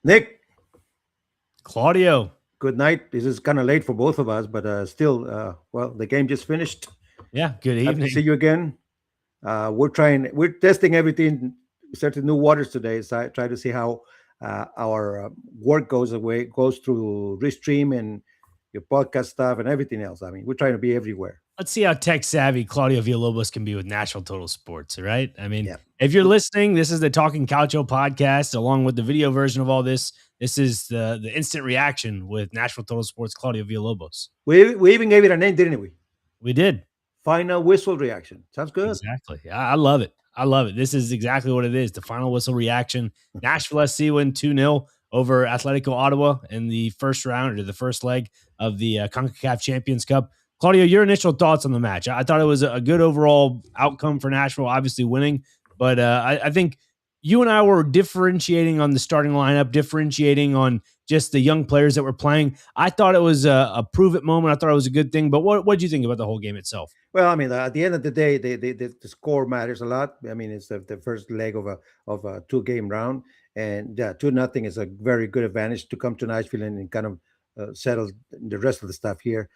Nick, Claudio. good night. This is kind of late for both of us, but still, well, the game just finished. Yeah, good Happy to see evening. you again. We're testing everything, certain new waters today. So I try to see how our work goes through Restream and your podcast stuff and everything else. I mean, we're trying to be everywhere. Let's see how tech savvy Claudio Villalobos can be with Nashville Total Sports, all right? I mean, Yeah. if you're listening, this is the Talking Calcio podcast, along with the video version of all this. This is the instant reaction with Nashville Total Sports, Claudio Villalobos. We even gave it a name, didn't we? We did. Final whistle reaction. Sounds good. Exactly. I love it. I love it. This is exactly what it is. The final whistle reaction. Nashville SC win 2-0 over Atletico Ottawa in the first round or the first leg of the CONCACAF Champions Cup. Claudio, your initial thoughts on the match? I thought it was a good overall outcome for Nashville, obviously winning. But I think you and I were differentiating on the starting lineup, differentiating on just the young players that were playing. I thought it was a prove-it moment. I thought it was a good thing. But what did you think about the whole game itself? Well, I mean, at the end of the day, the score matters a lot. I mean, it's the first leg of a 2 game round, and yeah, 2-0 is a very good advantage to come to Nashville and kind of settle the rest of the stuff here.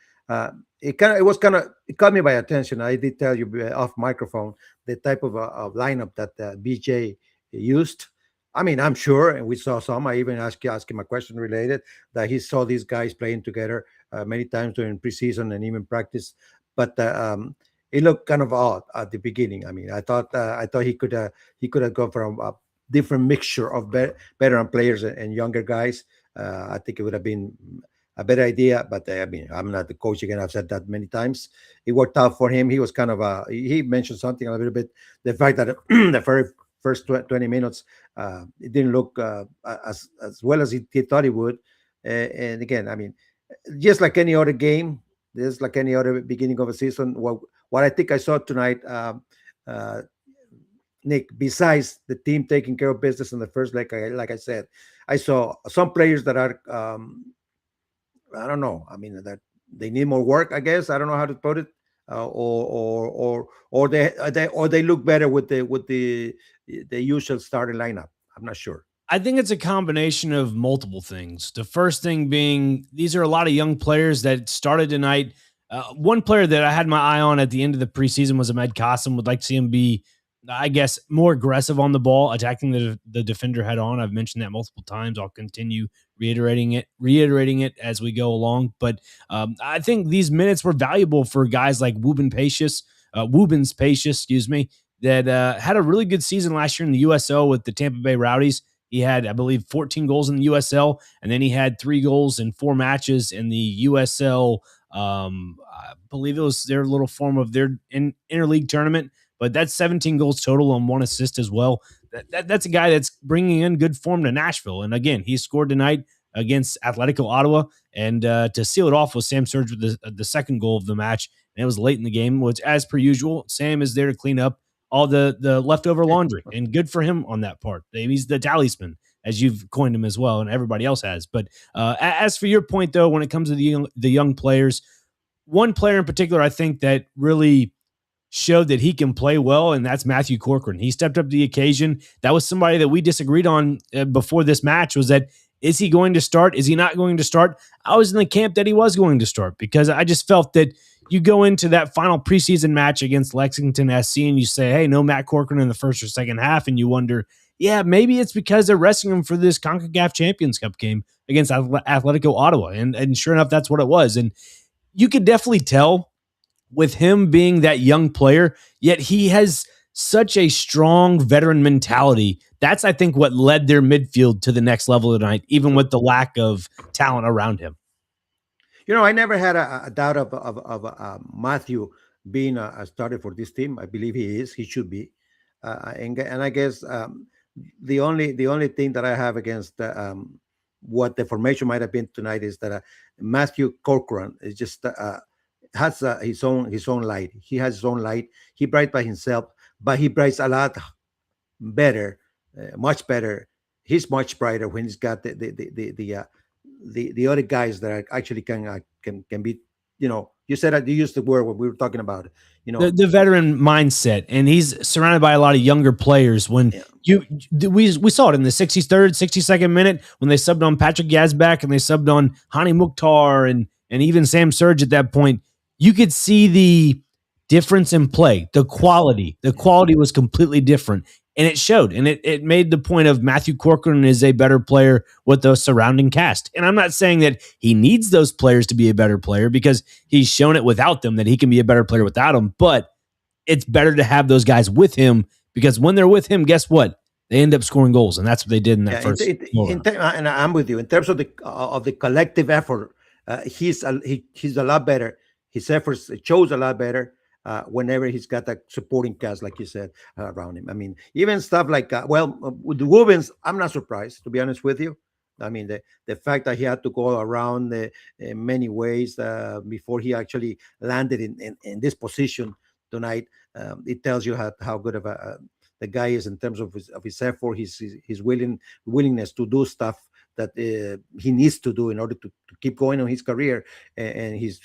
It caught me by attention. I did tell you off microphone the type of lineup that BJ used. I mean, I'm sure, and we saw some. I even asked him a question related that he saw these guys playing together many times during preseason and even practice, but it looked kind of odd at the beginning. I mean, I thought he could have gone from a different mixture of veteran players and younger guys. I think it would have been a better idea, but I mean, I'm not the coach again. I've said that many times. It worked out for him. He was kind of he mentioned something a little bit, the fact that the very first 20 minutes it didn't look as well as he thought it would. And again, I mean, just like any other game, just like any other beginning of a season, what I think I saw tonight, uh, Nick, besides the team taking care of business in the first leg, like I said, I saw some players that are, I don't know. I mean, that they need more work. I guess I don't know how to put it, or they look better with the usual starting lineup. I'm not sure. I think it's a combination of multiple things. The first thing being these are a lot of young players that started tonight. One player that I had my eye on at the end of the preseason was Ahmed Qasim. Would like to see him be, I guess, more aggressive on the ball, attacking the defender head on. I've mentioned that multiple times. I'll continue reiterating it as we go along. But I think these minutes were valuable for guys like Woobens Pacious, excuse me, that had a really good season last year in the USL with the Tampa Bay Rowdies. He had, I believe, 14 goals in the USL, and then he had 3 goals in 4 matches in the USL. I believe it was their little form of their interleague tournament, but that's 17 goals total and 1 assist as well. That's a guy that's bringing in good form to Nashville. And again, he scored tonight against Atletico Ottawa, and to seal it off was Sam Surge with the second goal of the match. And it was late in the game, which, as per usual, Sam is there to clean up all the leftover laundry, and good for him on that part. He's the talisman, as you've coined him as well, and everybody else has. But as for your point, though, when it comes to the young players, one player in particular, I think that really showed that he can play well, and that's Matthew Corcoran. He stepped up to the occasion. That was somebody that we disagreed on before this match, was that, is he going to start? Is he not going to start? I was in the camp that he was going to start, because I just felt that you go into that final preseason match against Lexington SC and you say, hey, no Matt Corcoran in the first or second half, and you wonder, yeah, maybe it's because they're resting him for this CONCACAF Champions Cup game against Atletico Ottawa. And sure enough, that's what it was. And you could definitely tell with him being that young player, yet he has such a strong veteran mentality. That's, I think, what led their midfield to the next level tonight, even with the lack of talent around him. You know, I never had a doubt of Matthew being a starter for this team. I believe he is. He should be. And I guess the only thing that I have against what the formation might have been tonight is that Matthew Corcoran is just has his own light. He has his own light. He bright by himself, but he brights a lot better, much better. He's much brighter when he's got the other guys that are actually can be, You said that you used the word when we were talking about it. You the know, the veteran mindset, and he's surrounded by a lot of younger players. When yeah, you we saw it in the 63rd, 62nd minute when they subbed on Patrick Yazbek and they subbed on Hani Mukhtar and even Sam Surge at that point. You could see the difference in play, the yes, quality. The yeah, quality was completely different. And it showed, and it made the point of Matthew Corcoran is a better player with the surrounding cast. And I'm not saying that he needs those players to be a better player because he's shown it without them that he can be a better player without them. But it's better to have those guys with him because when they're with him, guess what? They end up scoring goals, and that's what they did in that yeah. first goal round. And I'm with you in terms of the collective effort. He's a lot better. His efforts shows a lot better whenever he's got that supporting cast, like you said, around him. I mean, even stuff like with the Rubens, I'm not surprised to be honest with you. I mean, the fact that he had to go around in many ways before he actually landed in this position tonight, it tells you how good of a the guy is in terms of his effort, his willingness to do stuff that he needs to do in order to keep going on his career and his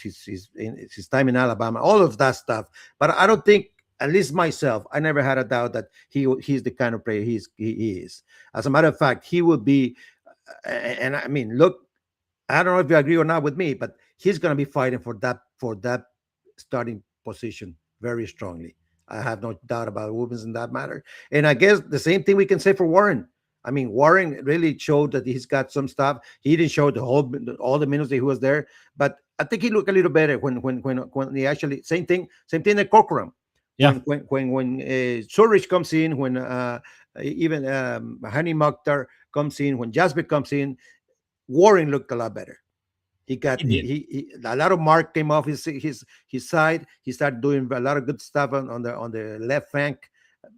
time in Alabama, all of that stuff. But I don't think, at least myself, I never had a doubt that he's the kind of player he is. As a matter of fact, he would be, and I mean, look, I don't know if you agree or not with me, but he's going to be fighting for that starting position very strongly. I have no doubt about Rubens in that matter. And I guess the same thing we can say for Warren. I mean, Warren really showed that he's got some stuff. He didn't show all the minutes that he was there, but I think he looked a little better when he actually same thing that Corcoran. Yeah. When Zurich comes in, when even Hani Mokhtar comes in, when Jasper comes in, Warren looked a lot better. He got He did. a lot of mark came off his side. He started doing a lot of good stuff on the left flank,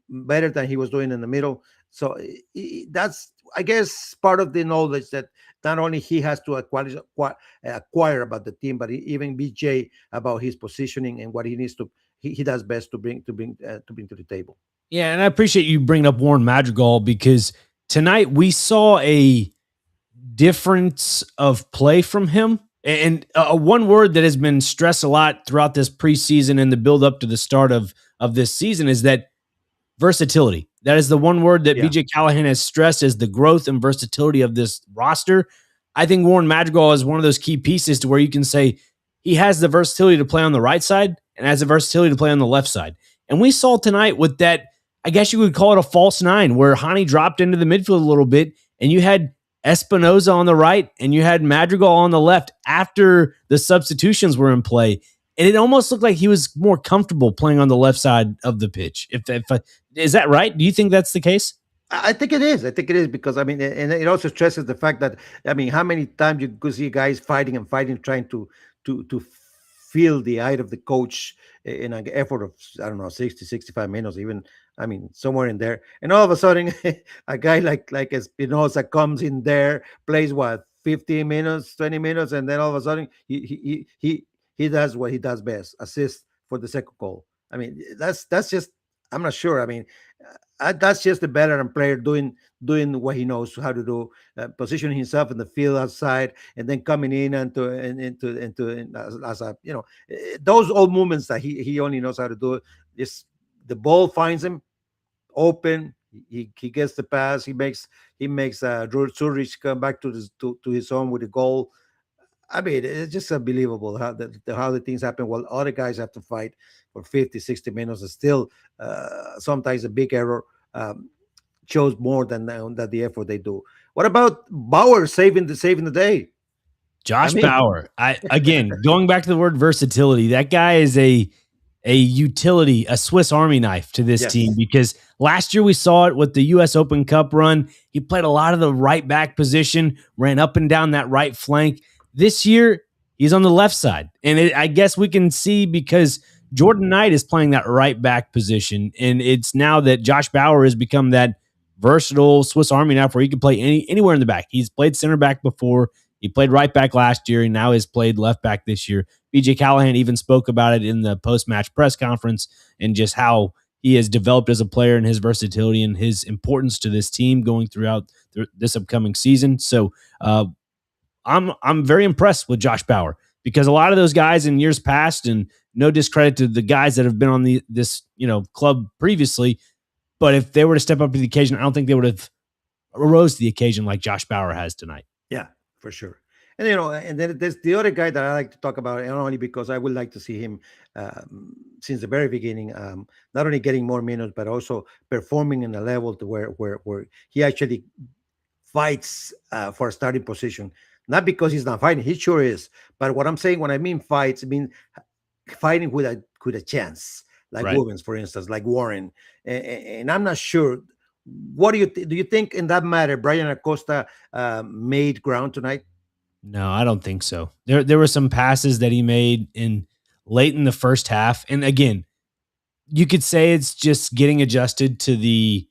better than he was doing in the middle. So that's, I guess, part of the knowledge that not only he has to acquire about the team, but even BJ about his positioning and what he needs to he does best to bring to the table. Yeah, and I appreciate you bringing up Warren Madrigal because tonight we saw a difference of play from him. And one word that has been stressed a lot throughout this preseason and the build up to the start of this season is that versatility. That is the one word that Yeah. BJ Callahan has stressed as the growth and versatility of this roster. I think Warren Madrigal is one of those key pieces to where you can say he has the versatility to play on the right side and has the versatility to play on the left side. And we saw tonight with that, I guess you would call it a false nine, where Hani dropped into the midfield a little bit, and you had Espinoza on the right and you had Madrigal on the left after the substitutions were in play. And it almost looked like he was more comfortable playing on the left side of the pitch. Is that right? Do you think that's the case? I think it is. I think it is because I mean, and it also stresses the fact that I mean, how many times you could see guys fighting and fighting, trying to feel the eye of the coach in an effort of I don't know 60, 65 minutes, even I mean somewhere in there, and all of a sudden a guy like Espinosa comes in there, plays what 15 minutes, 20 minutes, and then all of a sudden he does what he does best, assist for the second goal. I mean, that's just I'm not sure. I mean, that's just a veteran player doing what he knows how to do, positioning himself in the field outside, and then coming in as a those old movements that he only knows how to do. This the ball finds him open. He gets the pass. He makes Zurich come back to his home with a goal. I mean, it's just unbelievable how the things happen while other guys have to fight for 50, 60 minutes. And still, sometimes a big error shows more than the effort they do. What about Bauer saving the day? I Josh mean, Bauer. Again, going back to the word versatility, that guy is a utility, a Swiss Army knife to this team yes, because last year we saw it with the US Open Cup run. He played a lot of the right back position, ran up and down that right flank. This year, he's on the left side. And I guess we can see because Jordan Knight is playing that right back position. And it's now that Josh Bauer has become that versatile Swiss Army knife where he can play anywhere in the back. He's played center back before. He played right back last year. And now has played left back this year. BJ Callahan even spoke about it in the post-match press conference and just how he has developed as a player and his versatility and his importance to this team going throughout this upcoming season. So I'm very impressed with Josh Bauer. because a lot of those guys in years past, and no discredit to the guys that have been on this club previously, but if they were to step up to the occasion, I don't think they would have arose to the occasion like Josh Bauer has tonight. Yeah, for sure. And and then there's the other guy that I like to talk about, and only because I would like to see him since the very beginning, not only getting more minutes, but also performing in a level to where he actually fights for a starting position. Not because he's not fighting, he sure is. But what I'm saying when I mean fights, I mean fighting with a chance, like Right. Rubens, for instance, like Warren. And I'm not sure. What do you think in that matter? Brian Acosta made ground tonight. No, I don't think so. There were some passes that he made in late in the first half. And again, you could say it's just getting adjusted to the,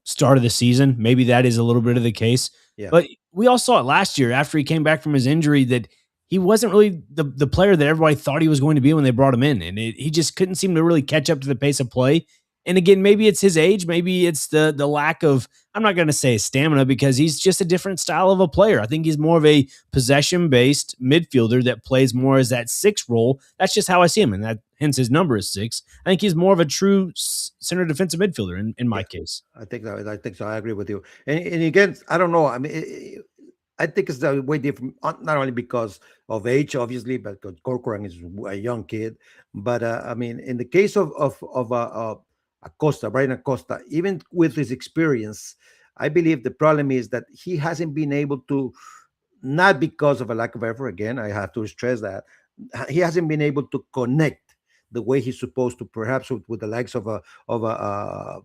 start of the season. Maybe that is a little bit of the case. Yeah, But we all saw it last year after he came back from his injury that he wasn't really the player that everybody thought he was going to be when they brought him in. And he just couldn't seem to really catch up to the pace of play. And again, maybe it's his age, maybe it's the lack of, I'm not going to say stamina, because he's just a different style of a player. I think he's more of a possession-based midfielder that plays more as that 6 role. That's just how I see him, and that hence his number is 6. I think he's more of a true center defensive midfielder in my yeah. case. I think so. I agree with you. And again, I don't know. I mean, I think it's the way different. Not only because of age, obviously, but because Corcoran is a young kid. But I mean, in the case of Acosta, Brian Acosta, even with his experience, I believe the problem is that he hasn't been able to, not because of a lack of effort. Again, I have to stress that he hasn't been able to connect the way he's supposed to, perhaps with the likes of a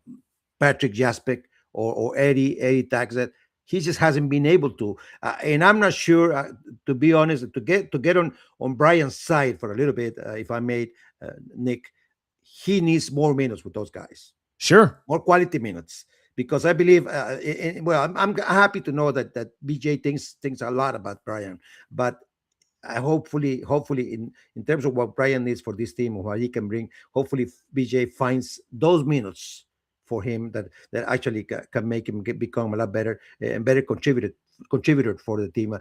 Patrick Jaspek or Eddie Taxet. He just hasn't been able to, and I'm not sure, to be honest, to get on Brian's side for a little bit, if I may, Nick. He needs more minutes with those guys, Sure. more quality minutes, because I believe. Well, I'm happy to know that BJ thinks a lot about Brian, but I hopefully in terms of what Brian needs for this team or what he can bring, hopefully BJ finds those minutes for him that actually can make him become a lot better and better contributor for the team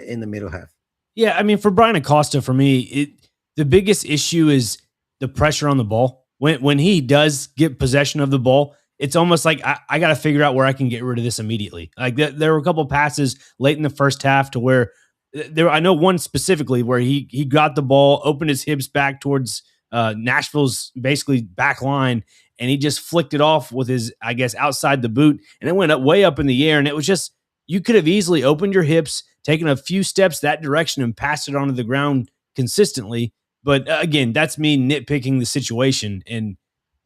in the middle half. Yeah, I mean, for Brian Acosta, for me, the biggest issue is the pressure on the ball. When he does get possession of the ball, it's almost like I got to figure out where I can get rid of this immediately. Like there were a couple passes late in the first half to where I know one specifically where he got the ball, opened his hips back towards Nashville's basically back line, and he just flicked it off with his, I guess, outside the boot, and it went up way up in the air, and it was just, you could have easily opened your hips, taken a few steps that direction, and passed it onto the ground consistently. But again, that's me nitpicking the situation, and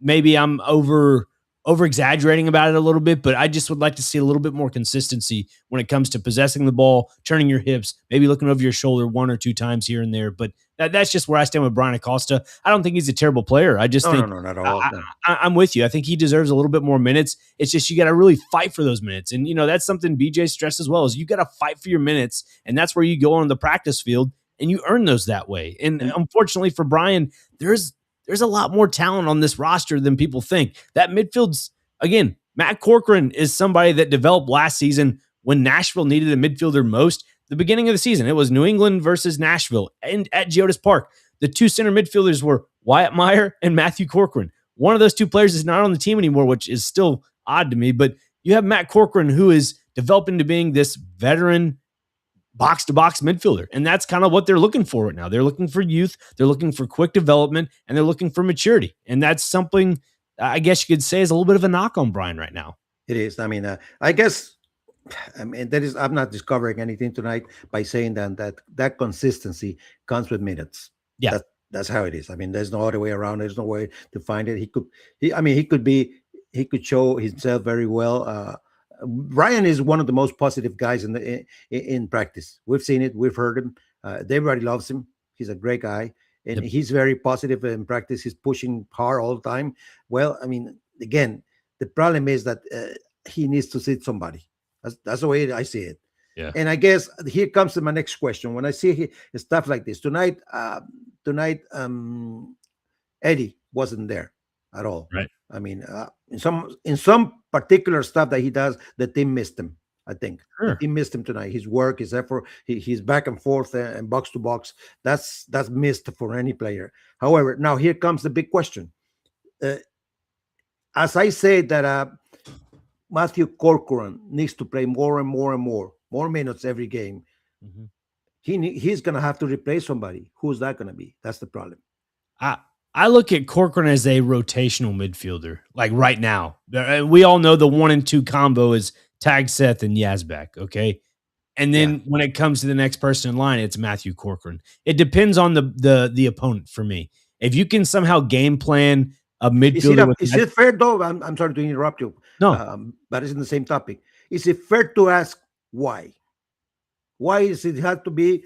maybe I'm over exaggerating about it a little bit, but I just would like to see a little bit more consistency when it comes to possessing the ball, turning your hips, maybe looking over your shoulder 1 or 2 times here and there. But that's just where I stand with Brian Acosta. I don't think he's a terrible player. I just think No, not at all. No. I'm with you. I think he deserves a little bit more minutes. It's just you got to really fight for those minutes, and that's something BJ stressed as well. Is you got to fight for your minutes, and that's where you go on the practice field and you earn those that way. And unfortunately for Brian, there's a lot more talent on this roster than people think. That midfield's, again, Matt Corcoran is somebody that developed last season when Nashville needed a midfielder most. The beginning of the season, it was New England versus Nashville and at Geodis Park. The 2 center midfielders were Wyatt Meyer and Matthew Corcoran. One of those 2 players is not on the team anymore, which is still odd to me, but you have Matt Corcoran, who is developing to being this veteran box-to-box midfielder. And that's kind of what they're looking for right now. They're looking for youth, they're looking for quick development, and they're looking for maturity. And that's something I guess you could say is a little bit of a knock on Brian right now. It is. I mean, I guess, I mean, that is, I'm not discovering anything tonight by saying that consistency comes with minutes. Yeah. That's how it is. I mean, there's no other way around. There's no way to find it. He could show himself very well. Ryan is one of the most positive guys in practice. We've seen it. We've heard him. Everybody loves him. He's a great guy, and he's very positive in practice. He's pushing hard all the time. Well, I mean, again, the problem is that he needs to sit somebody. That's the way I see it. Yeah. And I guess here comes to my next question. When I see stuff like this tonight, Eddie wasn't there at all. Right. I mean, in some particular stuff that he does, the team missed him. I think the Sure. team missed him tonight. His work, his effort, he's back and forth and box to box. That's missed for any player. However, now here comes the big question. Uh, as I say that Matthew Corcoran needs to play more and more and more minutes every game. Mhm. He's gonna have to replace somebody. Who's that gonna be? That's the problem. I I look at Corcoran as a rotational midfielder, like right now. We all know the 1 and 2 combo is Tag Seth and Yazbek, okay? And Yeah. then when it comes to the next person in line, it's Matthew Corcoran. It depends on the opponent for me. If you can somehow game plan a midfielder with Is it fair though? I'm sorry to interrupt you, no, but it's in the same topic. Is it fair to ask why? Why is it have to be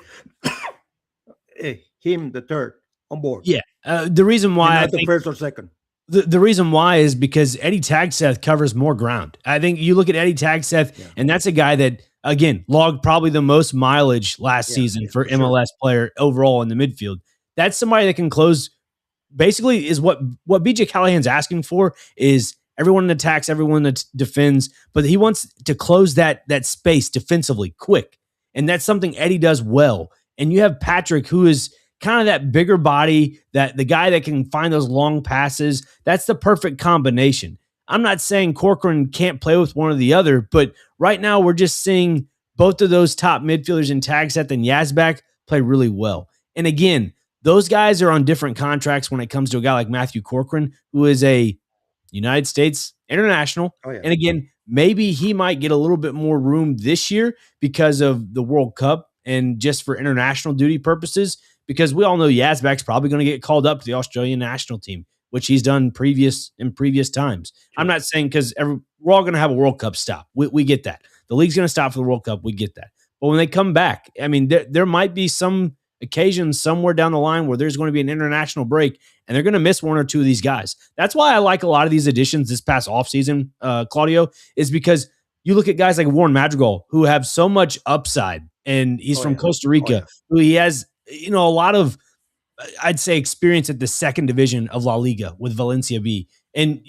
him the third on board yeah. The reason and why I not the think first or second? the reason why is because Eddie Tagseth covers more ground. I think you look at Eddie Tagseth, Yeah, and that's a guy that, again, logged probably the most mileage last season for for sure. MLS player overall in the midfield. That's somebody that can close. Basically, is what BJ Callahan's asking for is everyone attacks, everyone that defends, but he wants to close that space defensively quick, and that's something Eddie does well. And you have Patrick, who is kind of that bigger body, that the guy that can find those long passes. That's the perfect combination. I'm not saying Corcoran can't play with one or the other, but right now we're just seeing both of those top midfielders in Tagset and Yazbak play really well. And again, those guys are on different contracts when it comes to a guy like Matthew Corcoran, who is a United States international. Oh yeah. And again, maybe he might get a little bit more room this year because of the World Cup and just for international duty purposes, because we all know Yazbak's probably going to get called up to the Australian national team, which he's done in previous times. I'm not saying because we're all going to have a World Cup stop. We get that. The league's going to stop for the World Cup. We get that. But when they come back, I mean, there might be some occasions somewhere down the line where there's going to be an international break and they're going to miss one or two of these guys. That's why I like a lot of these additions this past offseason, Claudio, is because you look at guys like Warren Madrigal, who have so much upside, and he's from Costa Rica, who he has, a lot of, I'd say, experience at the second division of La Liga with Valencia B. And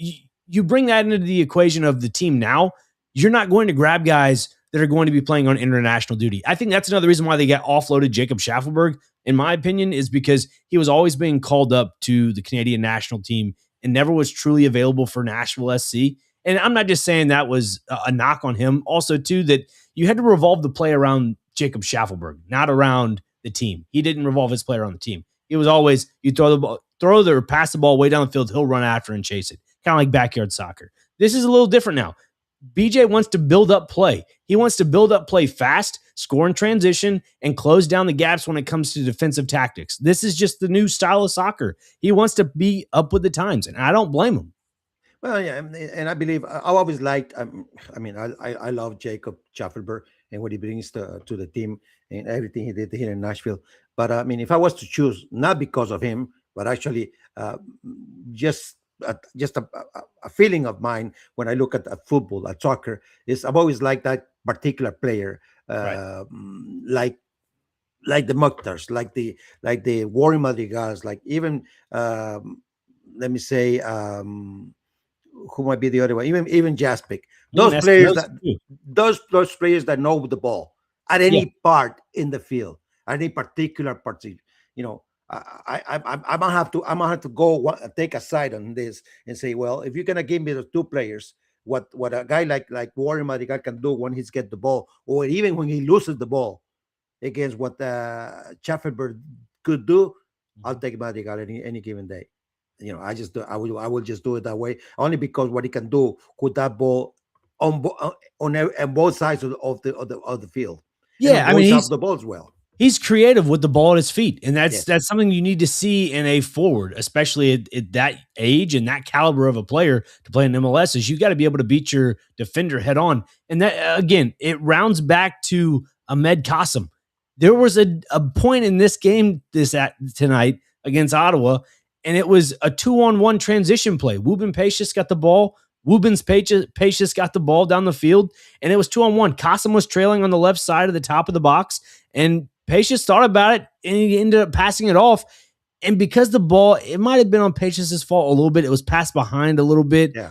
you bring that into the equation of the team now, you're not going to grab guys that are going to be playing on international duty. I think that's another reason why they got offloaded Jacob Schaffelberg, in my opinion, is because he was always being called up to the Canadian national team and never was truly available for Nashville SC. And I'm not just saying that was a knock on him. Also, too, that you had to revolve the play around Jacob Schaffelberg, not around the team. He didn't revolve his play around the team. It was always you pass the ball way down the field, he'll run after and chase it, kind of like backyard soccer. This is a little different now. BJ wants to build up play. He wants to build up play fast, score in transition, and close down the gaps when it comes to defensive tactics. This is just the new style of soccer. He wants to be up with the times, and I don't blame him. Well, yeah, and I believe I always liked. I love Jacob Schaffelberg and what he brings to the team and everything he did here in Nashville. But I mean, if I was to choose, not because of him, but actually just a feeling of mine when I look at football, at soccer, is I've always liked that particular player, Right. like the Mukhtars, like the Warren Madrigals, like even let me say. Who might be the other one? Even Jaspic. Those players those players that know the ball at any part in the field, at any particular part. I'm gonna have to go take a side on this and say, well, if you're gonna give me the two players, what a guy like Warren Madrigal can do when he's get the ball, or even when he loses the ball, against what Schaffelberg could do, I'll take Madrigal any given day. I will just do it that way, only because what he can do with that ball on both sides of the field. Yeah, I mean, he's the balls well. He's creative with the ball at his feet, and that's something you need to see in a forward, especially at that age and that caliber of a player to play in MLS. Is you got to be able to beat your defender head on, and that again, it rounds back to Ahmed Qasim. There was a point in this game tonight against Ottawa. And it was a 2-on-1 transition play. Wubin Pacius got the ball. Pacius got the ball down the field, and it was 2-on-1. Qasim was trailing on the left side of the top of the box, and Pacius thought about it, and he ended up passing it off. And because the ball, it might have been on Pacius's fault a little bit. It was passed behind a little bit. Yeah.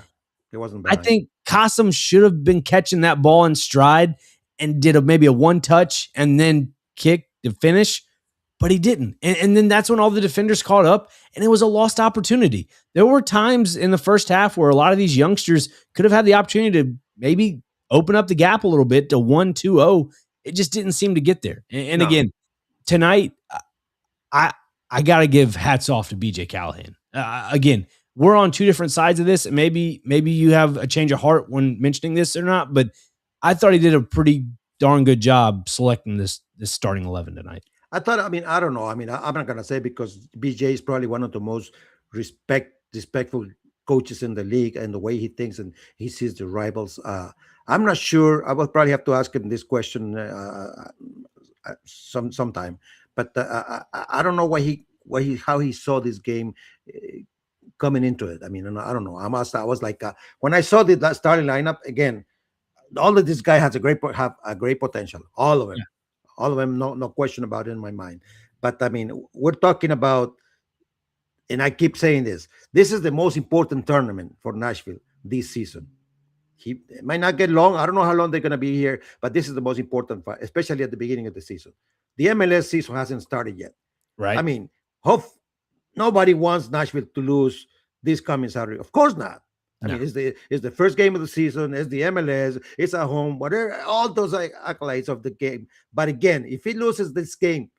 He wasn't I behind. think Qasim should have been catching that ball in stride and did maybe a one touch and then kick to finish, but he didn't. And then that's when all the defenders caught up, and it was a lost opportunity. There were times in the first half where a lot of these youngsters could have had the opportunity to maybe open up the gap a little bit to 1-2-0. It just didn't seem to get there. And No. again, tonight, I got to give hats off to BJ Callahan. Again, we're on two different sides of this. And maybe you have a change of heart when mentioning this or not, but I thought he did a pretty darn good job selecting this starting 11 tonight. I thought, I mean, I don't know. I mean, I'm not going to say because BJ is probably one of the most respectful coaches in the league and the way he thinks and he sees the rivals. I'm not sure. I will probably have to ask him this question sometime. But I don't know how he saw this game coming into it. I mean, I don't know. I was like, when I saw the starting lineup again, all of this guy has have a great potential. All of them. Yeah. All of them, no question about it in my mind. But I mean, we're talking about, and I keep saying this is the most important tournament for Nashville this season. It might not get long. I don't know how long they're going to be here, but this is the most important part, especially at the beginning of the season. The MLS season hasn't started yet. Right. I mean, nobody wants Nashville to lose this coming Saturday. Of course not. I mean, it's the first game of the season. It's the MLS. It's at home. Whatever, all those accolades of the game. But again, if he loses this game,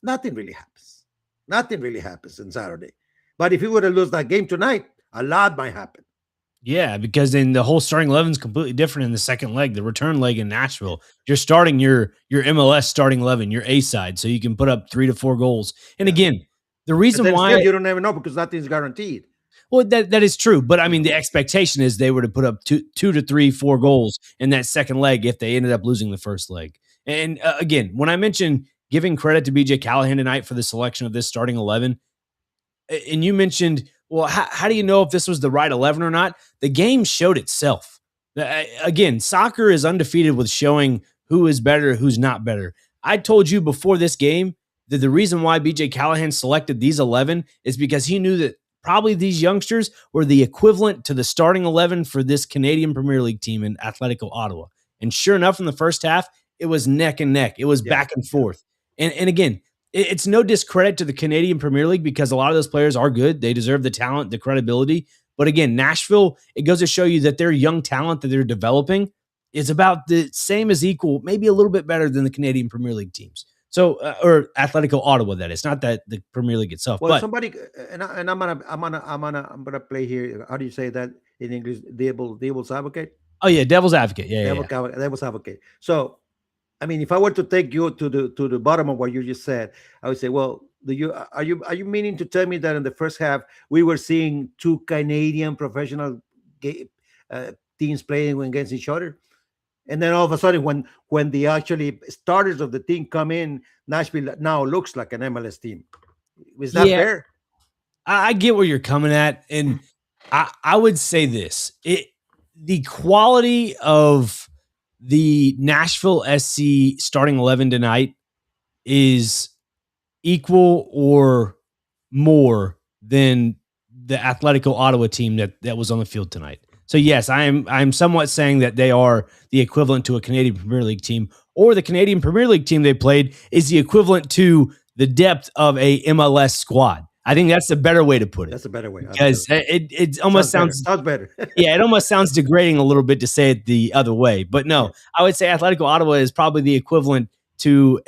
nothing really happens. Nothing really happens on Saturday. But if he were to lose that game tonight, a lot might happen. Yeah, because then the whole starting 11 is completely different in the second leg, the return leg in Nashville. You're starting your MLS starting 11, your A side, so you can put up 3 to 4 goals. And again, the reason why you don't ever know because nothing's guaranteed. Well, that is true, but I mean, the expectation is they were to put up 2 to 3, 4 goals in that second leg if they ended up losing the first leg. And again, when I mentioned giving credit to BJ Callahan tonight for the selection of this starting 11, and you mentioned, well, how do you know if this was the right 11 or not? The game showed itself. Again, soccer is undefeated with showing who is better, who's not better. I told you before this game that the reason why BJ Callahan selected these 11 is because he knew that probably these youngsters were the equivalent to the starting 11 for this Canadian Premier League team in Atletico Ottawa. And sure enough, in the first half, it was neck and neck. It was back and forth. And again, it's no discredit to the Canadian Premier League because a lot of those players are good. They deserve the talent, the credibility. But again, Nashville, it goes to show you that their young talent that they're developing is about the same as equal, maybe a little bit better than the Canadian Premier League teams. So, or Atletico Ottawa, that is not that the Premier League itself. Well, but somebody, and I'm gonna play here. How do you say that in English? Devil's advocate. Oh yeah, devil's advocate. Yeah, devil's advocate. So, I mean, if I were to take you to the bottom of what you just said, I would say, well, are you meaning to tell me that in the first half we were seeing two Canadian professional teams playing against each other? And then all of a sudden, when the actually starters of the team come in, Nashville now looks like an MLS team. Is that fair? I get where you're coming at, and I would say this: the quality of the Nashville SC starting 11 tonight is equal or more than the Atletico Ottawa team that was on the field tonight. So yes, I'm somewhat saying that they are the equivalent to a Canadian Premier League team, or the Canadian Premier League team they played is the equivalent to the depth of a MLS squad. I think that's a better way to put it. That's a better way. Because it almost sounds better. Yeah, it almost sounds degrading a little bit to say it the other way. But no, I would say Atletico Ottawa is probably the equivalent to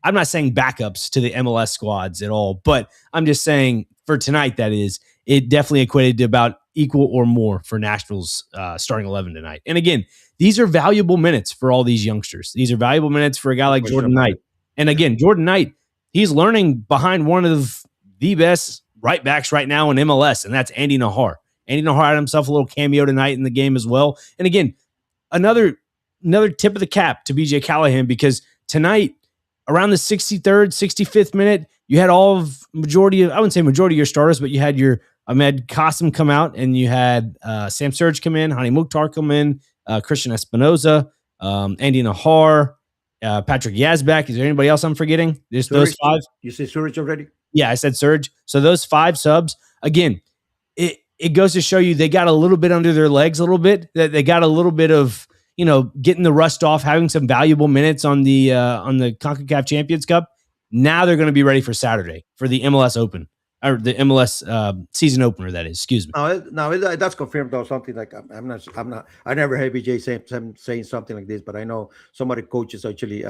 I'm not saying backups to the MLS squads at all, but I'm just saying for tonight, that is, it definitely equated to about equal or more for Nashville's starting 11 tonight. And again, these are valuable minutes for all these youngsters. These are valuable minutes for a guy like Jordan Knight. And again, Jordan Knight, he's learning behind one of the best right backs right now in MLS, and that's Andy Nahar. Andy Nahar had himself a little cameo tonight in the game as well. And again, another tip of the cap to BJ Callahan, because tonight, around the 63rd, 65th minute, you had I wouldn't say majority of your starters, but you had your Ahmed Qasim come out, and you had Sam Surge come in, Hani Mukhtar come in, Christian Espinoza, Andy Nahar, Patrick Yazbek. Is there anybody else I'm forgetting? There's those 5. You say Surge already? Yeah, I said Surge. So those 5 subs, again, it goes to show you they got a little bit under their legs, a little bit. That they got a little bit of getting the rust off, having some valuable minutes on the CONCACAF Champions Cup. Now they're going to be ready for Saturday for the MLS Open or the MLS season opener. That is, excuse me. That's confirmed though. Something like I'm not. I never heard BJ saying something like this, but I know some of the coaches actually.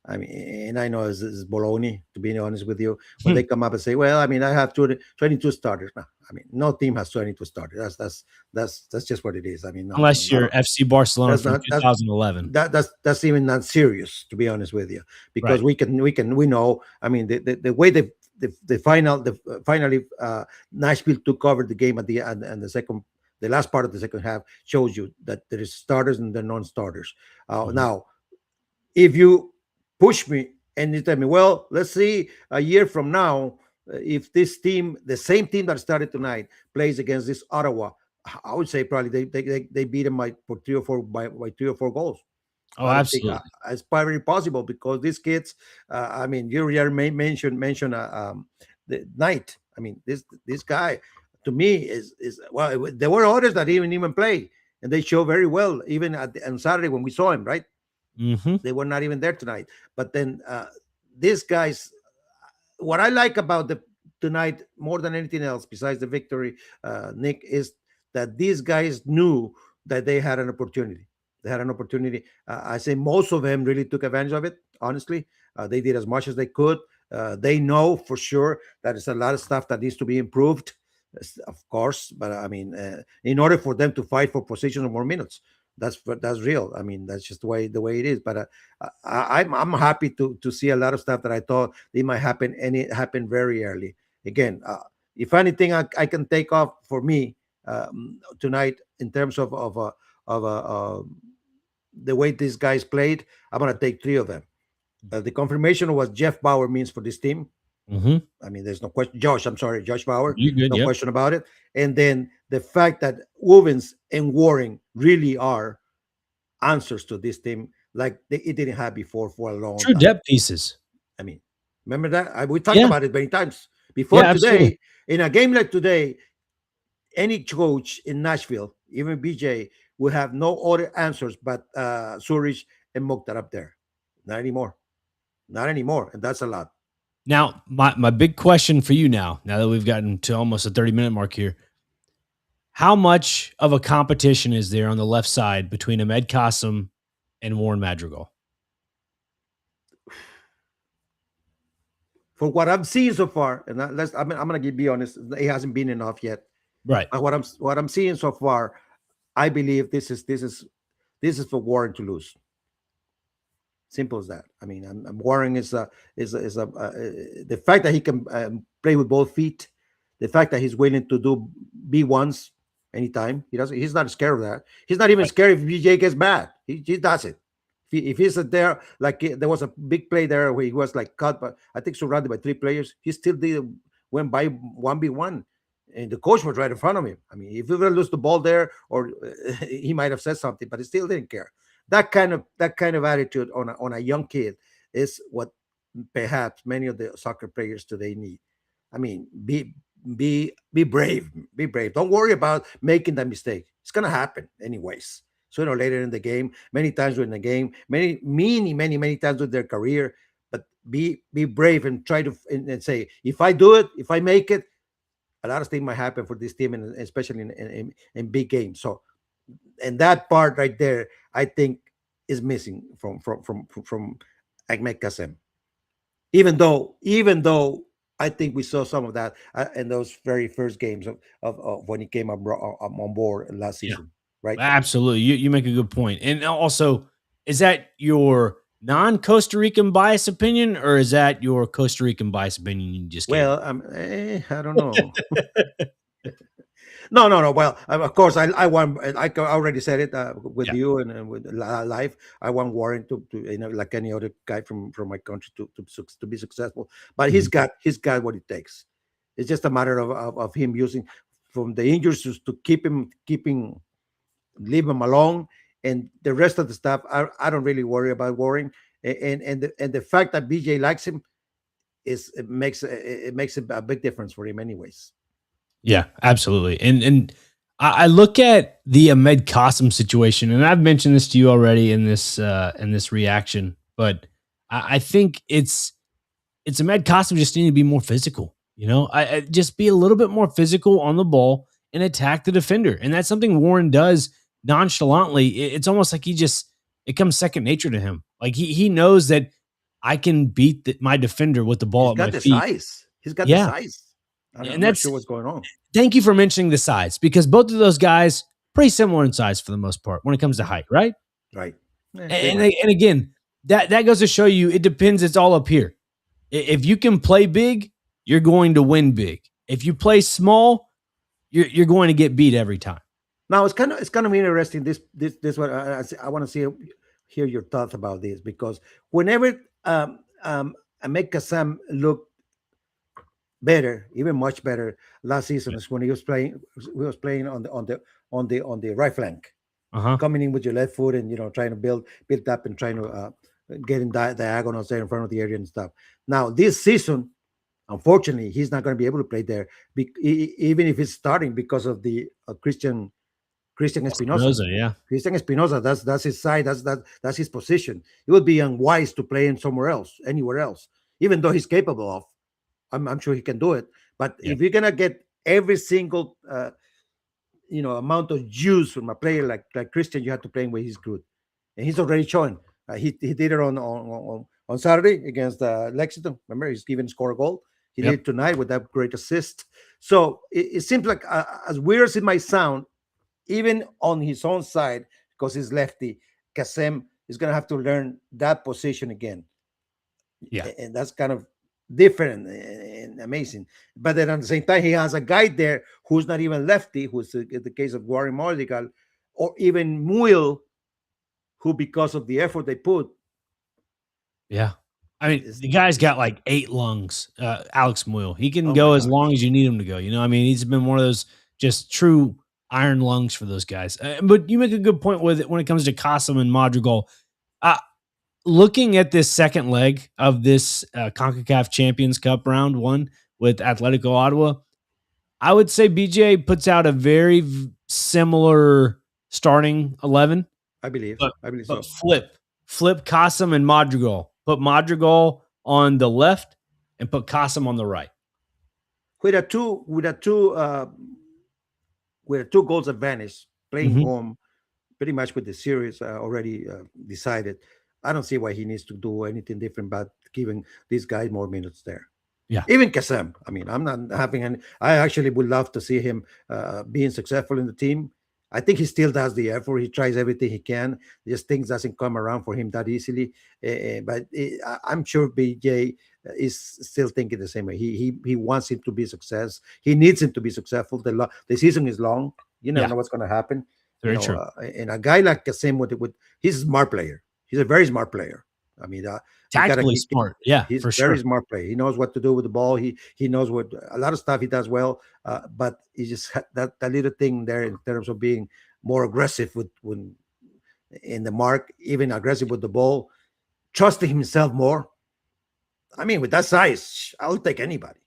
I mean, and I know it's baloney, to be honest with you. When they come up and say, "Well, I mean, I have 22 starters." No, I mean, no team has 22 starters. That's just what it is. I mean, no, Unless you're not, FC Barcelona that's from not 2011. That's even not serious, to be honest with you, because Right. we know. I mean, the way finally Nashville took over the game at the end, and the last part of the second half shows you that there is starters and the non-starters. Mhm. Now, if you push me and you tell me, well, let's see a year from now, if this team, the same team that started tonight, plays against this Ottawa, I would say probably they beat them for 3 or 4 by 3 or 4 goals. Oh, I don't think absolutely. it's probably possible because these kids. I mean, you already mentioned the Knight. I mean, this guy to me is well. There were others that didn't even play, and they show very well even on Saturday when we saw him. Right, Hmm. they were not even there tonight. But then these guys, what I like about the tonight more than anything else, besides the victory, Nick, is that these guys knew that they had an opportunity. They had an opportunity. I say most of them really took advantage of it. Honestly, they did as much as they could. They know for sure that there's a lot of stuff that needs to be improved, of course. But I mean, in order for them to fight for position or more minutes, that's real. I mean, that's just the way it is. But I'm happy to see a lot of stuff that I thought they might happen, and it happened very early. Again, if anything, I can take off for me tonight in terms of the way these guys played. I'm gonna take three of them. The confirmation of what Jeff Bauer means for this team. Hmm. I mean, there's no question. Josh Bauer, You good? no Yep. question about it. And then the fact that Woovens and Warren really are answers to this team like it didn't have before for a long True time. depth pieces. I mean, remember that we talked Yeah. about it many times before Yeah. Absolutely. today. In a game like today, any coach in Nashville, even BJ, will have no other answers but Zurich and Mokhtar up there. Not anymore. Not anymore, and that's a lot. Now, my big question for you now that we've gotten to almost a 30-minute mark here, how much of a competition is there on the left side between Ahmed Qasim and Warren Madrigal? For what I'm seeing so far, and I'm gonna be honest, it hasn't been enough yet. Right. What I'm seeing so far, I believe this is for Warren to lose. Simple as that. I mean, Warren the fact that he can play with both feet, the fact that he's willing to do B1s anytime. He's not scared of that. He's not even Right. scared if BJ gets bad. He does it. If he's there, like there was a big play there where he was like cut, but I think surrounded by three players, he still did went by 1v1, and the coach was right in front of him. I mean, if he would lose the ball there, or he might have said something, but he still didn't care. That kind of attitude on a young kid is what perhaps many of the soccer players today need. I mean, be brave, be brave. Don't worry about making that mistake. It's gonna happen anyways. Sooner or later in the game, many times in the game, many times with their career. But be brave and try to and say, if I do it, if I make it, a lot of things might happen for this team, and especially in big games. So, and that part right there, I think, is missing from Ahmed Kasem. Even though I think we saw some of that in those very first games of when he came on board last Yeah. season, right? Absolutely. You make a good point. And also, is that your non-Costa Rican bias opinion, or is that your Costa Rican bias opinion you just gave? Well, I don't know. No, no, no. Well, of course, I want. Already said it with Yeah. you and with life. I want Warren to like any other guy from my country to be successful. But he's Mhm. got what it takes. It's just a matter of him using from the injuries to keeping leave him alone, and the rest of the stuff. I don't really worry about Warren, and the fact that BJ likes him it makes a big difference for him, anyways. Yeah, absolutely. And I look at the Ahmed Qasim situation, and I've mentioned this to you already in this reaction, but I think it's Ahmed Qasim just need to be more physical. I just be a little bit more physical on the ball and attack the defender, and that's something Warren does nonchalantly. It's almost like it comes second nature to him. Like he knows that I can beat my defender with the ball He's at my got the feet. size. He's got the Yeah, size. and I'm not that's sure what's going on. thank you for mentioning the size because both of those guys pretty similar in size for the most part when it comes to height, right? Right. Pretty And much. and again, that goes to show you it depends. It's all up here. If you can play big, you're going to win big. If you play small, you're going to get beat every time. Now it's kind of interesting. This what I want to hear your thoughts about this because whenever I make Sam look better, even much better last season Yeah. is when he was playing on the right flank, Uh huh. coming in with your left foot and trying to build up and trying to get in diagonals there in front of the area and stuff. Now this season, unfortunately, he's not going to be able to play there, even if he's starting because of the Christian Espinosa. Espinoza, yeah. Christian Espinosa, that's his side, that's his position. It would be unwise to play him somewhere else, anywhere else, even though he's capable of. I'm sure he can do it. But Yeah. if you're gonna get every single amount of juice from a player like Christian, you have to play him where he's good, and he's already showing. He did it on Saturday against Lexington. Remember, he's even scored a goal. He did Yep. it tonight with that great assist. So it seems like, as weird as it might sound, even on his own side, because he's lefty, Kasem is going to have to learn that position again. Yeah. And that's kind of different and amazing. But then at the same time, he has a guy there who's not even lefty, who's the case of Warren Mardigal, or even Muil, who, because of the effort they put, Yeah. I mean, is, the guy's is got like 8 lungs. Alex Moyle. He can oh my go as gosh. long as you need him to go. I mean, he's been one of those just true iron lungs for those guys. But you make a good point with it when it comes to Casem and Madrigal. Uh, Looking at this second leg of this CONCACAF Champions Cup round one with Atletico Ottawa, I would say BJ puts out a very similar starting 11, I believe. but I believe but so. flip Casem and Madrigal. Put Madrigal on the left and put Casem on the right. With a two goals advantage, playing Mhm. home, pretty much with the series already decided. I don't see why he needs to do anything different but giving these guys more minutes there. Yeah. Even Kasem. I mean, I'm not having any. I actually would love to see him being successful in the team. I think he still does the effort. He tries everything he can. Just things doesn't come around for him that easily. But I'm sure BJ is still thinking the same way. He wants him to be a success. He needs him to be successful. The season is long. You never Yeah. know what's going to happen. Very true. And a guy like Kasem with he's a smart player. He's a very smart player. I mean, you gotta Tactically smart. Yeah, he's for a very sure. smart player. He knows what to do with the ball. He knows what a lot of stuff he does well. But he just had that little thing there in terms of being more aggressive with when in the mark, even aggressive with the ball, trusting himself more. I mean, with that size, I'll take anybody.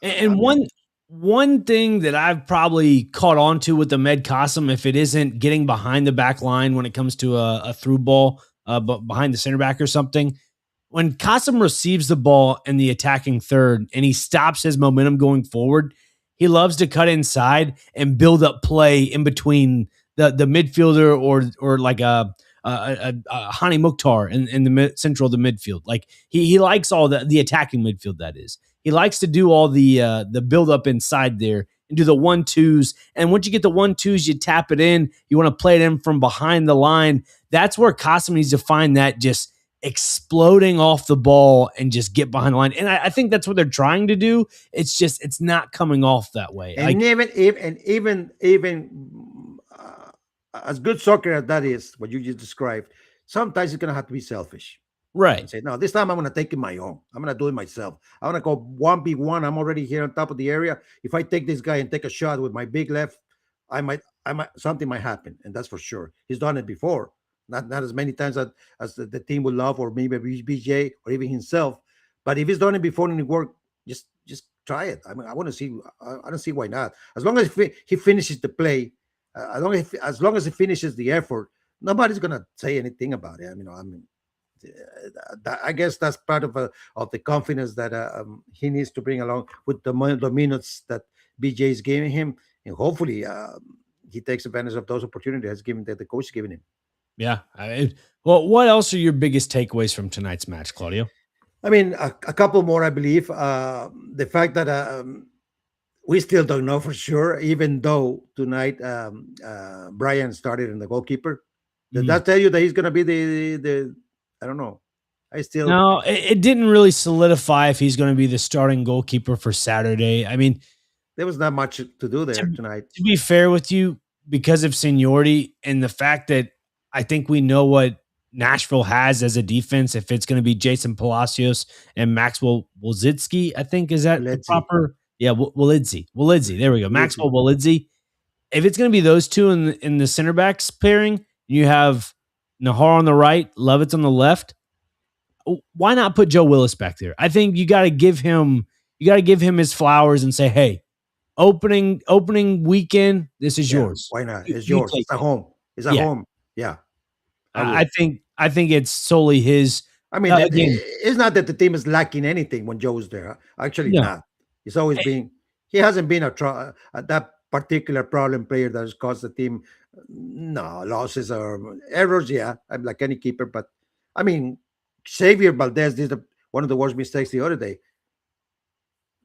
I And mean, one thing that I've probably caught on to with the Med Casem, if it isn't getting behind the back line when it comes to a through ball, but behind the center back or something, when Casem receives the ball in the attacking third and he stops his momentum going forward, he loves to cut inside and build up play in between the midfielder or like a Hani Mukhtar in the central of the midfield. Like he likes all the attacking midfield, that is. He likes to do all the build up inside there and do the 1-2s. And once you get the 1-2s, you tap it in. You want to play it in from behind the line. That's where Casem needs to find that just exploding off the ball and just get behind the line. And I think that's what they're trying to do. It's not coming off that way. and Like, even as good soccer as that is, what you just described, sometimes it's gonna have to be selfish and right. say, no, this time I'm gonna take it my own. I'm gonna do it myself. I'm gonna go 1v1. I'm already here on top of the area. If I take this guy and take a shot with my big left, I might something might happen, and that's for sure. He's done it before, not as many times as the team would love, or maybe BJ or even himself. But if he's done it before and it worked, just try it. I mean, I want to see. I don't see why not. As long as he finishes the play, as long as he finishes the effort, nobody's gonna say anything about it. I mean, I guess that's part of the confidence that he needs to bring along with the minutes that BJ is giving him, and hopefully he takes advantage of those opportunities given that the coach is giving him. Yeah. Well, what else are your biggest takeaways from tonight's match, Claudio? I mean, a couple more, I believe. The fact that we still don't know for sure, even though tonight Brian started in the goalkeeper. Does that tell you that he's going to be the? I don't know. No, it didn't really solidify if he's going to be the starting goalkeeper for Saturday. I mean, there was not much to do there tonight. To be fair with you, because of seniority and the fact that I think we know what Nashville has as a defense, if it's going to be Jason Palacios and Maxwell Wolzitsky, I think is that the proper? Yeah, Wolidze. There we go. Maxwell Wolidze. If it's going to be those two in the center backs pairing, you have Nahar on the right, Lovitz on the left. Why not put Joe Willis back there? I think you got to give him his flowers and say, hey, opening weekend, this is yours. Why not? It's yours. It's at home. It's at home. Yeah. I think it's solely his. I mean, it's not that the team is lacking anything when Joe's there. Actually, not. He's always been. He hasn't been that particular problem player that has caused the team losses or errors. Yeah, I'm like any keeper, but I mean, Xavier Valdez did one of the worst mistakes the other day.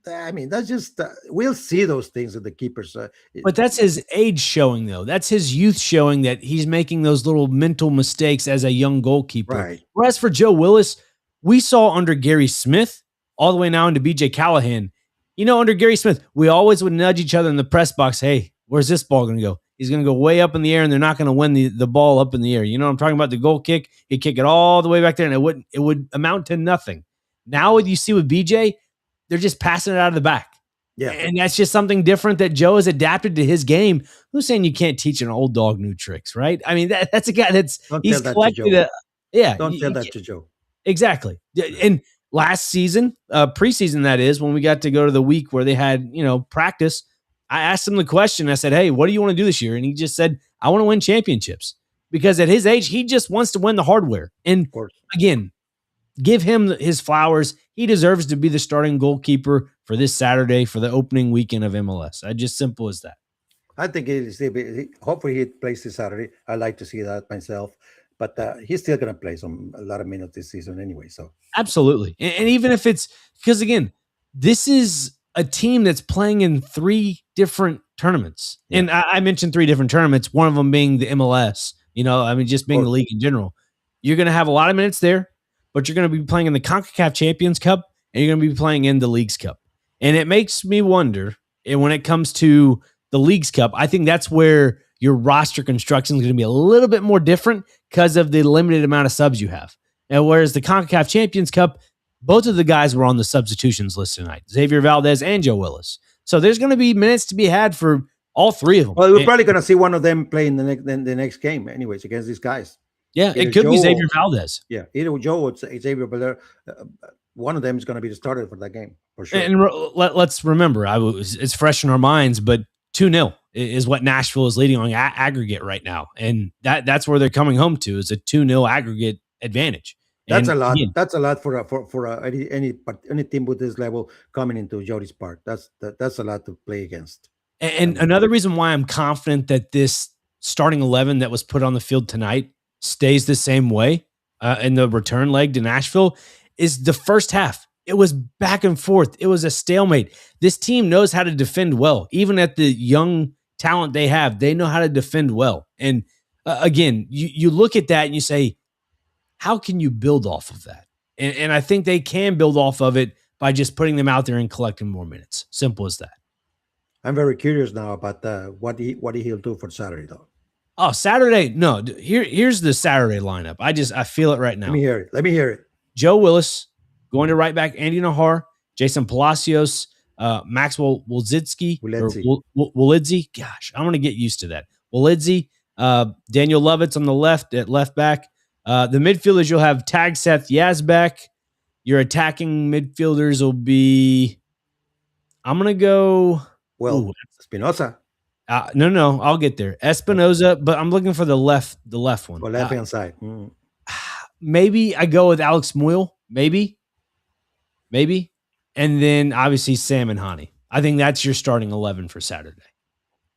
I mean, that's just we'll see those things with the keepers. But that's his age showing, though. That's his youth showing that he's making those little mental mistakes as a young goalkeeper. Right. Whereas for Joe Willis, we saw under Gary Smith all the way now into BJ Callahan. Under Gary Smith, we always would nudge each other in the press box. Hey, where's this ball going to go? He's going to go way up in the air, and they're not going to win the ball up in the air. You know what I'm talking about? The goal kick, he'd kick it all the way back there, and it would amount to nothing. Now what you see with BJ, they're just passing it out of the back. Yeah. And that's just something different that Joe has adapted to his game. Who's saying you can't teach an old dog new tricks, right? I mean, that's a guy he's collected. Don't tell that to Joe. Exactly. And last season, preseason, that is, when we got to go to the week where they had, practice, I asked him the question. I said, hey, what do you want to do this year? And he just said, I want to win championships. Because at his age, he just wants to win the hardware. And again, give him his flowers. He deserves to be the starting goalkeeper for this Saturday for the opening weekend of MLS. Just simple as that. I think hopefully he plays this Saturday. I like to see that myself. But he's still going to play a lot of minutes this season anyway. So absolutely. And even if it's because, again, this is a team that's playing in 3 different tournaments. Yeah. And I mentioned 3 different tournaments, one of them being the MLS, just being the league in general. You're going to have a lot of minutes there, but you're going to be playing in the CONCACAF Champions Cup, and you're going to be playing in the Leagues Cup. And it makes me wonder, and when it comes to the Leagues Cup, I think that's where your roster construction is going to be a little bit more different because of the limited amount of subs you have. And whereas the CONCACAF Champions Cup, both of the guys were on the substitutions list tonight, Xavier Valdez and Joe Willis. So there's going to be minutes to be had for all 3 of them. Well, we're probably going to see one of them play in the next game anyways against these guys. Yeah, either it could be Xavier Valdez. Yeah, either Joe or Xavier Valdez. One of them is going to be the starter for that game, for sure. And let's remember, it's fresh in our minds, but 2-0 is what Nashville is leading on aggregate right now. And that's where they're coming home to, is a 2-0 aggregate advantage. That's a lot. That's a lot for any team with this level coming into Jody's Park. That's a lot to play against. And another reason why I'm confident that this starting 11 that was put on the field tonight stays the same way in the return leg to Nashville is the first half. It was back and forth. It was a stalemate. This team knows how to defend well. Even at the young talent they have, they know how to defend well. And again, you look at that and you say, how can you build off of that? And I think they can build off of it by just putting them out there and collecting more minutes. Simple as that. I'm very curious now about what he'll do for Saturday, though. Oh, Saturday? No, here's the Saturday lineup. I feel it right now. Let me hear it. Joe Willis going to right back, Andy Nahar, Jason Palacios, Maxwell Wolzitsky, Wolidze. Gosh, I'm going to get used to that. Wolidze, Daniel Lovitz on the left at left back. The midfielders, you'll have Tag Seth Yazbek. Your attacking midfielders will be I'm gonna go. Ooh, Well, Spinoza no, I'll get there. Espinoza, but I'm looking for the left one. for left hand side. Mm. Maybe I go with Alex Moyle. Maybe, and then obviously Sam and Hani. I think that's your starting 11 for Saturday.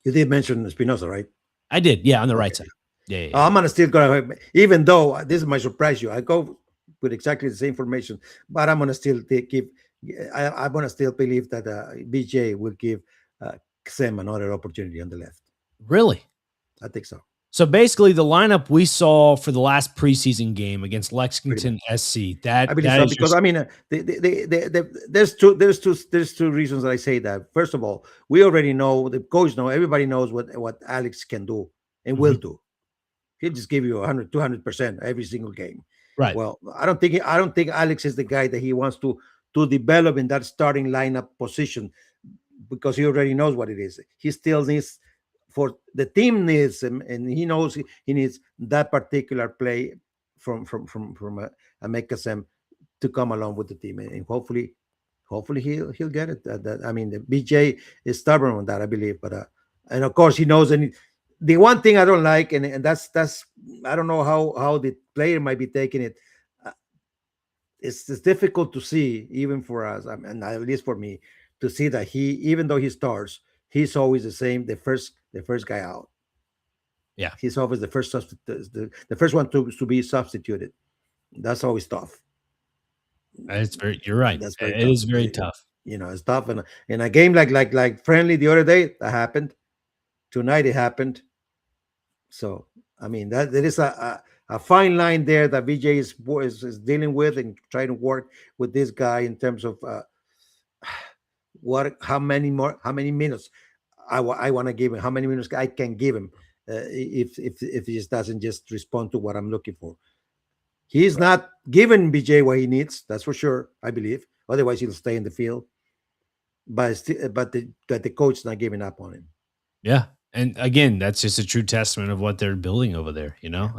You did mention Spinoza, right? I did, yeah, on the right Okay. side. Yeah. I'm gonna still go, even though this might surprise you. I go with exactly the same formation, but I'm gonna still keep. I'm gonna still believe that BJ will give uh, Sam another opportunity on the left. Really? I think so. So basically, the lineup we saw for the last preseason game against Pretty Lexington much. SC I believe that so is because just I mean, there's two reasons that I say that. First of all, we already know the coach know everybody knows what Alex can do and will Mhm. do. He'll just give you 100, 200% every single game. right. Well, I don't think Alex is the guy that he wants to develop in that starting lineup position because he already knows what it is. He still needs for the team needs him, and he knows he needs that particular play from a Mekasem to come along with the team, and hopefully he'll get it. I mean, the BJ is stubborn on that, I believe, but and of course he knows. And the one thing I don't like, and that's I don't know how the player might be taking it. uh, it's difficult to see even for us, and at least for me, to see that he, even though he starts, he's always the same, the first guy out. Yeah, He's always the first one to be substituted. That's always tough. it's very. You're right. That's very It tough. is very tough. It's tough. And in a game like friendly the other day, that happened. Tonight it happened. So I mean that there is a fine line there that VJ is dealing with and trying to work with this guy in terms of how many minutes I want to give him, how many minutes I can give him if he just doesn't just respond to what I'm looking for. He's Right. not giving BJ what he needs, that's for sure, I believe. Otherwise, he'll stay in the field. But the coach's not giving up on him. Yeah, and again, that's just a true testament of what they're building over there. Yeah,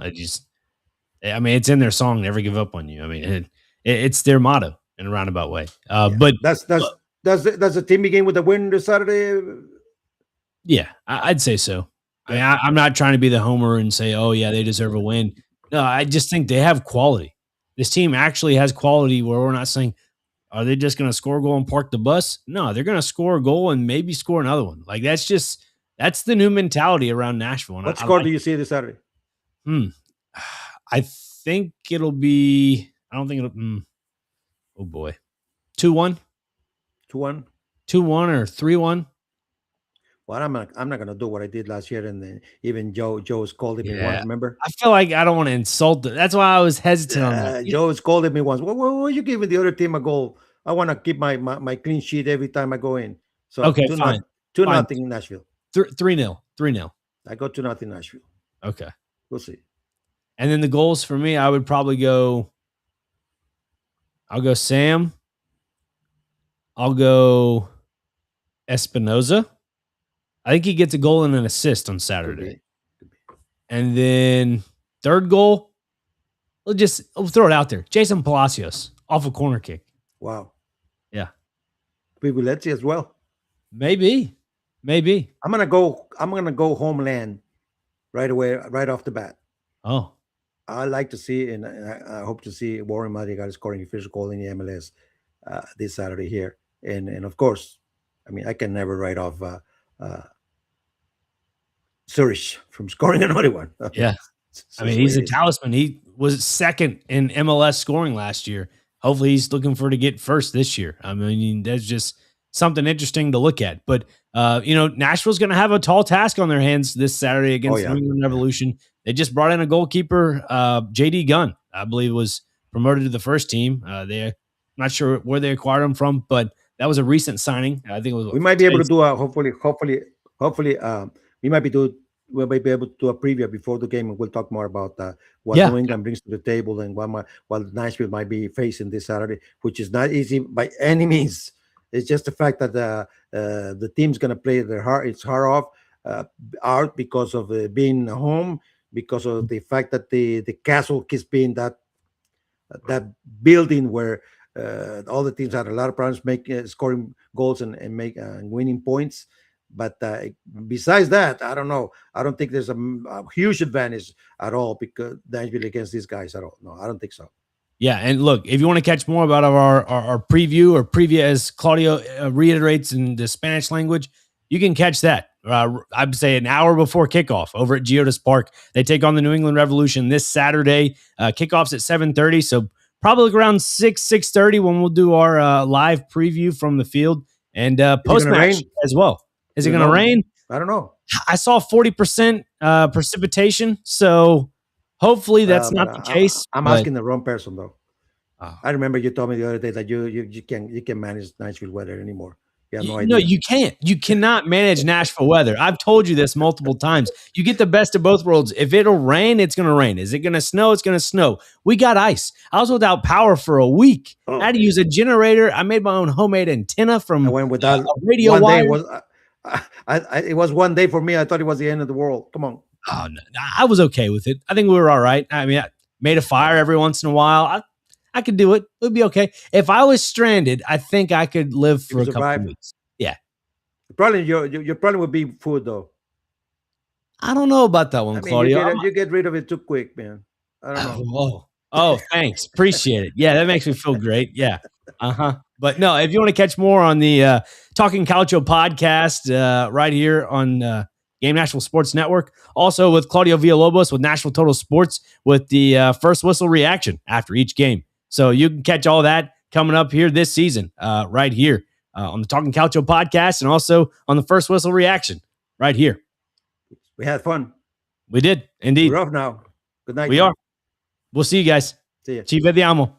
I mean, it's in their song, "Never Give Up on You." I mean, it's their motto in a roundabout way. yeah. But That's uh, that's does the team begin with a win this Saturday? yeah, I'd say so. I Yeah, mean, I'm not trying to be the homer and say, "Oh yeah, they deserve a win." No, I just think they have quality. This team actually has quality where we're not saying, "Are they just going to score a goal and park the bus?" No, they're going to score a goal and maybe score another one. Like that's the new mentality around Nashville, and what I score like. do you see this Saturday? Hmm. I think it'll be. I don't think it'll. Oh boy, 2-1, 2-1. 2-1 or 3-1. Well, I'm not gonna do what I did last year, and then even Joe scolded me once. Yeah, Remember? I feel like I don't want to insult it. That's why I was hesitant on that. Joe scolded me once. Well, you giving the other team a goal? I want to keep my clean sheet every time I go in. So Okay, two fine, not two fine. nothing Nashville. 3-0, 3-0. I go 2-0 Nashville. Okay, We'll see. and then the goals for me, I would probably go. I'll go Sam. I'll go Espinoza. I think he gets a goal and an assist on Could Saturday. be. Could be. And then third goal, we'll throw it out there. Jason Palacios off a corner kick. Wow. Yeah. Privilegio as well. Maybe. I'm gonna go homeland right away, right off the bat. Oh, I like to see, and I hope to see Warren Madrigal scoring a first goal in the MLS this Saturday here. And of course, I mean I can never write off uh, Zurich from scoring another one. I mean, yeah. it's I mean, just the way he's it a is. talisman. He was second in MLS scoring last year. Hopefully, he's looking for to get first this year. I mean, that's just something interesting to look at. But Nashville's going to have a tall task on their hands this Saturday Oh against yeah, New England yeah. Revolution. They just brought in a goalkeeper, JD Gunn, I believe, was promoted to the first team. They're not sure where they acquired him from, but that was a recent signing. I think it was We might be able to today's. do a hopefully we might be do we might be able to do a preview before the game, and we'll talk more about what Yeah, New England brings to the table and what Nashville might be facing this Saturday, which is not easy by any means. It's just the fact that the team's going to play their heart its heart off uh, out because of being home, because of the fact that the castle keeps being that building where All the teams had a lot of problems making scoring goals and make winning points. But besides that, I don't know. I don't think there's a huge advantage at all because Nashville against these guys at all. No, I don't think so. Yeah, and look, if you want to catch more about our preview or preview, as Claudio reiterates in the Spanish language, you can catch that. I'd say an hour before kickoff over at Geodis Park. They take on the New England Revolution this Saturday. Kickoff's at 7:30, so probably around 6:30 when we'll do our live preview from the field and post-match as well. Is it going to rain? I don't know. I saw 40% precipitation, so hopefully that's not the case. I'm asking the wrong person though. I remember you told me the other day that you can't manage Nashville weather anymore. You have no idea. No, you can't. You cannot manage Nashville weather. I've told you this multiple times. You get the best of both worlds. If it'll rain, it's going to rain. Is it going to snow? It's going to snow. We got ice. I was without power for a week. I had to use a generator. I made my own homemade antenna from I went without radio wire. It was one day for me. I thought it was the end of the world. Come on. Oh, no, I was okay with it. I think we were all right. I mean, I made a fire every once in a while. I could do it. It would be okay. If I was stranded, I think I could live for a couple of weeks. Yeah. Probably your problem would be food, though. I don't know about that one, Claudio. You get rid of it too quick, man. I don't know. Oh, thanks. Appreciate it. Yeah, that makes me feel great. Yeah. But no, if you want to catch more on the Talking Calcio podcast right here on Game Nashville Sports Network, also with Claudio Villalobos with Nashville Total Sports with the first whistle reaction after each game. So you can catch all that coming up here this season right here on the Talking Calcio podcast and also on the first whistle reaction right here. We had fun. We did, indeed. We're off now. Good night. We are. We'll see you guys. See ya. Ci vediamo.